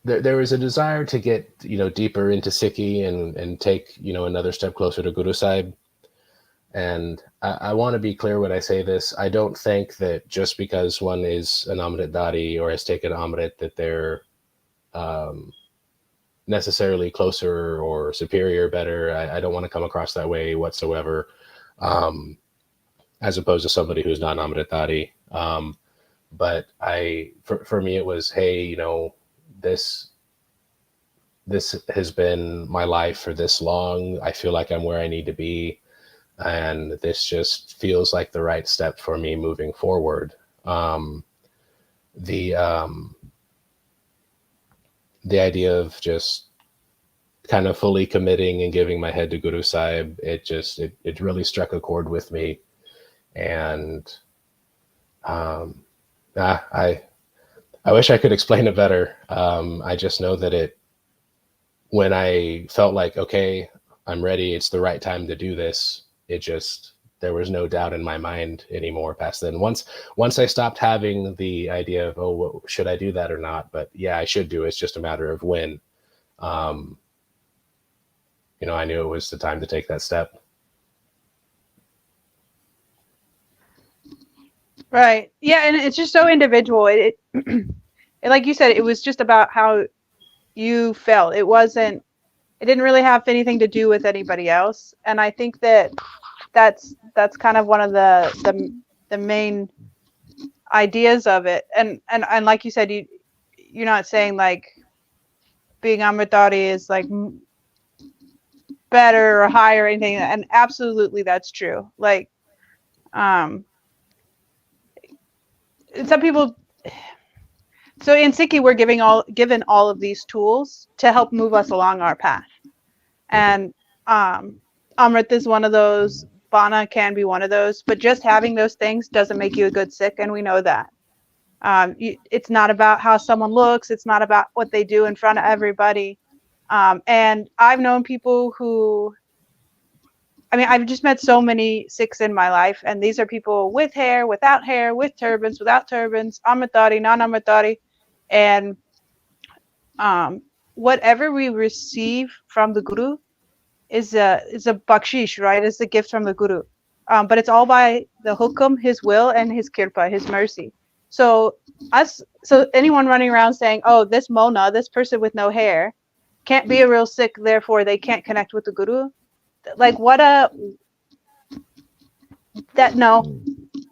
there was a desire to get, deeper into Sikhi and take, another step closer to Guru Sahib. And I want to be clear when I say this. I don't think that just because one is an Amrit Dari or has taken Amrit that they're necessarily closer or superior, better. I don't want to come across that way whatsoever, as opposed to somebody who's not an Amrit Dari. But for me, it was, hey, this has been my life for this long. I feel like I'm where I need to be. And this just feels like the right step for me moving forward. The idea of just kind of fully committing and giving my head to Guru Sahib, it really struck a chord with me. And I wish I could explain it better. I just know that when I felt like, okay, I'm ready, it's the right time to do this, there was no doubt in my mind anymore past then. Once I stopped having the idea of, should I do that or not? But yeah, I should do it. It's just a matter of when. I knew it was the time to take that step. Right. Yeah, and it's just so individual. It like you said, it was just about how you felt. It didn't really have anything to do with anybody else. And I think that's kind of one of the main ideas of it. And like you said, you're not saying like being Amritari is like better or higher or anything. And absolutely that's true. Like some people, so in Sikhi, we're given all of these tools to help move us along our path. And Amrit is one of those, Bana can be one of those, but just having those things doesn't make you a good Sikh, and we know that. It's not about how someone looks, it's not about what they do in front of everybody. And I've known people who, I've just met so many Sikhs in my life, and these are people with hair, without hair, with turbans, without turbans, Amritari, non-Amritari, and whatever we receive from the Guru is a bakshish, right? It's a gift from the Guru. But it's all by the hukum, his will, and his kirpa, his mercy. So anyone running around saying, oh, this Mona, this person with no hair, can't be a real Sikh, therefore they can't connect with the Guru. Like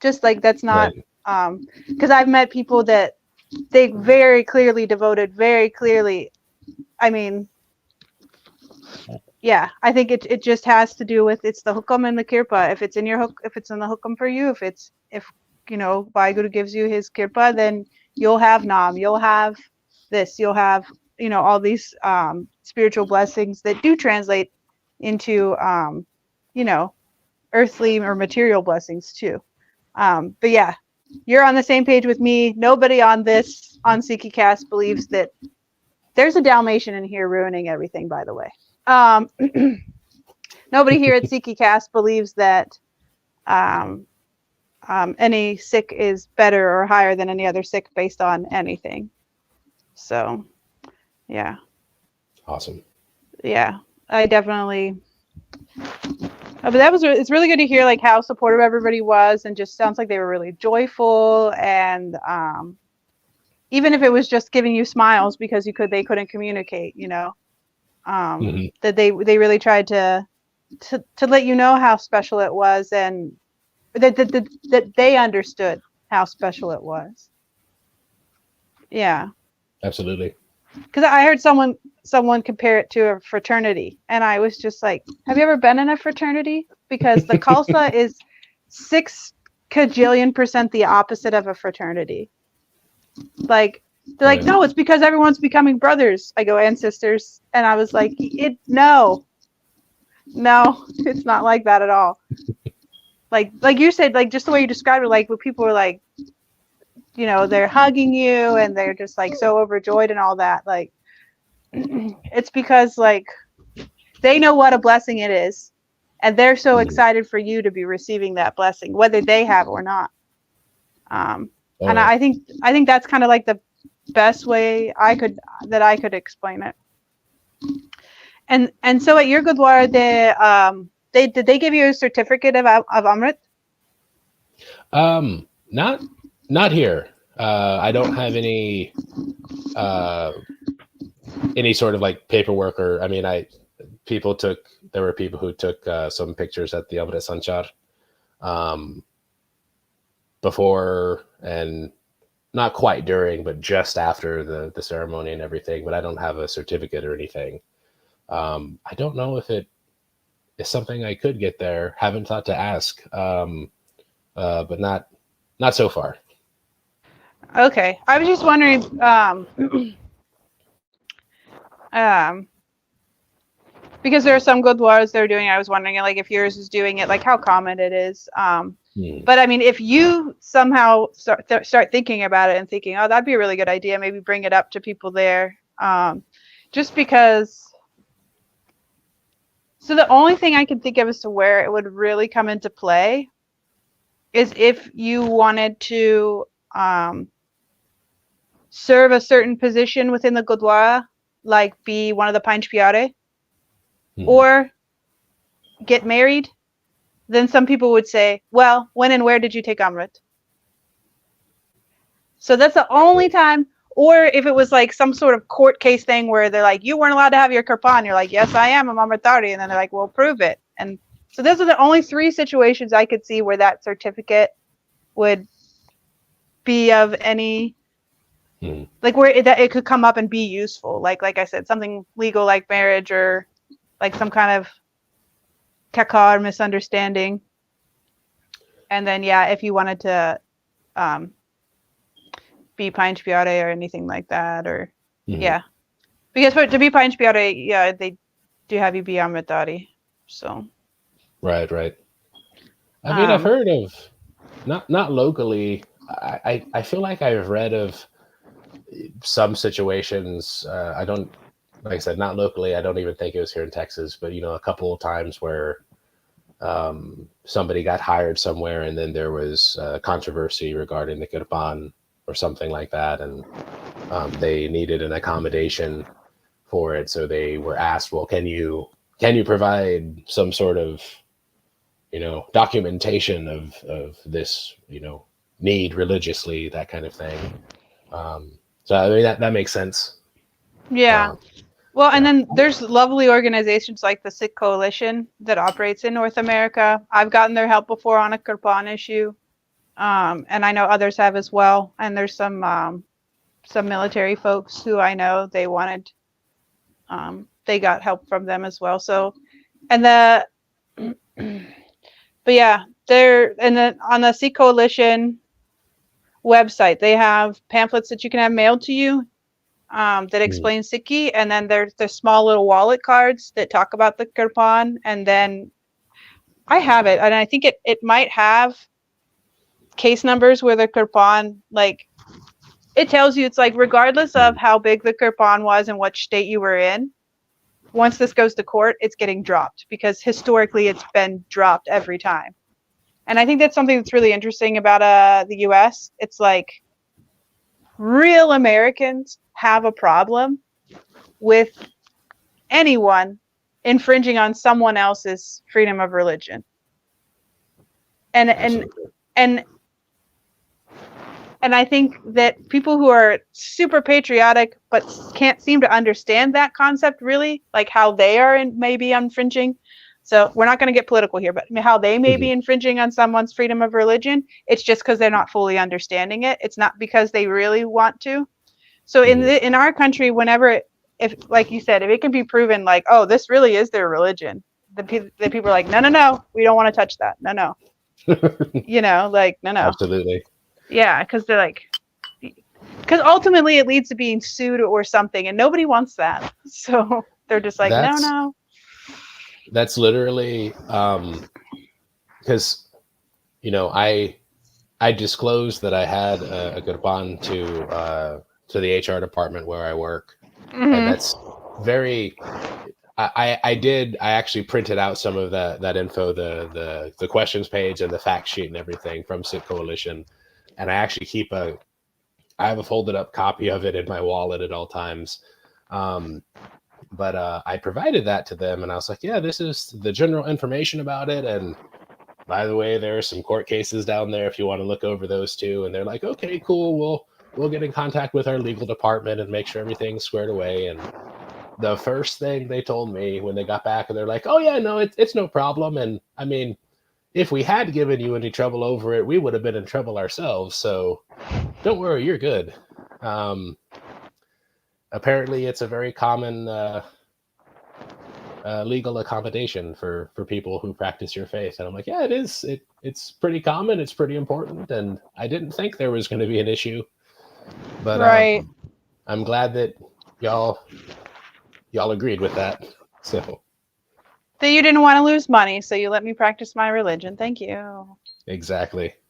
just like that's not, because I've met people that they very clearly devoted, very clearly. Yeah, I think it just has to do with, it's the hukum and the kirpa. If it's in the hukum for you, if Vaheguru gives you his kirpa, then you'll have nam, you'll have this, you'll have all these spiritual blessings that do translate into earthly or material blessings too. But yeah, you're on the same page with me. Nobody on Sikhi Cast believes that there's a Dalmatian in here ruining everything, by the way. Nobody here at Sikhi Cast believes that any Sikh is better or higher than any other Sikh based on anything. So, yeah. Awesome. Yeah, I definitely. But it's really good to hear like how supportive everybody was, and just sounds like they were really joyful, and even if it was just giving you smiles because they couldn't communicate, that they really tried to let you know how special it was, and that they understood how special it was. Yeah, absolutely. Because I heard someone compare it to a fraternity, and I was just like, have you ever been in a fraternity? Because the Khalsa is 6 kajillion% the opposite of a fraternity. Like, they're like, no, it's because everyone's becoming brothers. I go, and sisters. And I was like, no, it's not like that at all. like you said, like just the way you described it, like when people were like, they're hugging you and they're just like so overjoyed and all that. Like, it's because like they know what a blessing it is, and they're so excited for you to be receiving that blessing, whether they have or not. And I think that's kind of like best way I could explain it. And so at your Gurdwara, they did they give you a certificate of Amrit? Not here. I don't have uh, any sort of like paperwork, or I mean, there were people who took some pictures at the Amrit Sanchar before, and not quite during, but just after the ceremony and everything. But I don't have a certificate or anything. I don't know if it is something I could get there. Haven't thought to ask, but not so far. Okay, I was just wondering. Um, because there are some Gurdwaras they're doing. I was wondering, like, if yours is doing it, like how common it is. But I mean, if you somehow start thinking about it and thinking, oh, that'd be a really good idea, maybe bring it up to people there. Just because. So the only thing I can think of as to where it would really come into play is if you wanted to serve a certain position within the Gurdwara, like be one of the Panch Pyare, or get married. Then some people would say, well, when and where did you take Amrit? So that's the only time. Or if it was like some sort of court case thing where they're like, you weren't allowed to have your kirpan. You're like, yes, I am. I'm Amritari. And then they're like, well, prove it. And so those are the only three situations I could see where that certificate would be of any, like where it could come up and be useful. Like I said, something legal like marriage, or like some kind of kakar misunderstanding. And then, yeah, if you wanted to be Panch Pyare or anything like that, or yeah, because to be Panch Pyare, yeah, they do have you be Amritari. So right. I mean, I've heard of not locally. I feel like I've read of some situations. I don't, like I said, not locally. I don't even think it was here in Texas, but a couple of times where somebody got hired somewhere, and then there was controversy regarding the kirpan or something like that, and they needed an accommodation for it. So they were asked, well, can you provide some sort of documentation of this need religiously, that kind of thing. So I mean that makes sense. Yeah. Well, and then there's lovely organizations like the Sikh Coalition that operates in North America. I've gotten their help before on a kirpan issue, and I know others have as well. And there's some military folks who I know they wanted, they got help from them as well. So, but yeah, on the Sikh Coalition website, they have pamphlets that you can have mailed to you. That explain Sikhi, and then there's the small little wallet cards that talk about the kirpan, and then I have it, and I think it might have case numbers where the kirpan, like, it tells you, it's like regardless of how big the kirpan was and what state you were in, once this goes to court, it's getting dropped, because historically it's been dropped every time. And I think that's something that's really interesting about the US. It's like real Americans have a problem with anyone infringing on someone else's freedom of religion. And I think that people who are super patriotic but can't seem to understand that concept really, like how they are maybe infringing. So we're not going to get political here, but how they may be infringing on someone's freedom of religion, it's just because they're not fully understanding it. It's not because they really want to. So in our country, whenever if like you said, if it can be proven like, oh, this really is their religion, the people are like, no, we don't want to touch that. No. Like, no. Absolutely. Yeah, because they're like, because ultimately it leads to being sued or something, and nobody wants that. So they're just like, no. That's literally because I disclosed that I had a kirpan to the HR department where I work, and that's very. I actually printed out some of that info, the questions page and the fact sheet and everything from Sikh Coalition, and I actually keep a I have a folded up copy of it in my wallet at all times. But I provided that to them, and I was like, yeah, this is the general information about it. And by the way, there are some court cases down there if you want to look over those too. And they're like, okay, cool. We'll get in contact with our legal department and make sure everything's squared away. And the first thing they told me when they got back, and they're like, oh yeah, no, it's no problem. And I mean, if we had given you any trouble over it, we would have been in trouble ourselves. So don't worry, you're good. Um, Apparently, it's a very common legal accommodation for people who practice your faith. And I'm like, yeah, it is. It's pretty common. It's pretty important. And I didn't think there was going to be an issue. But Right. I'm glad that y'all agreed with that. So That you didn't want to lose money, so you let me practice my religion. Thank you. exactly.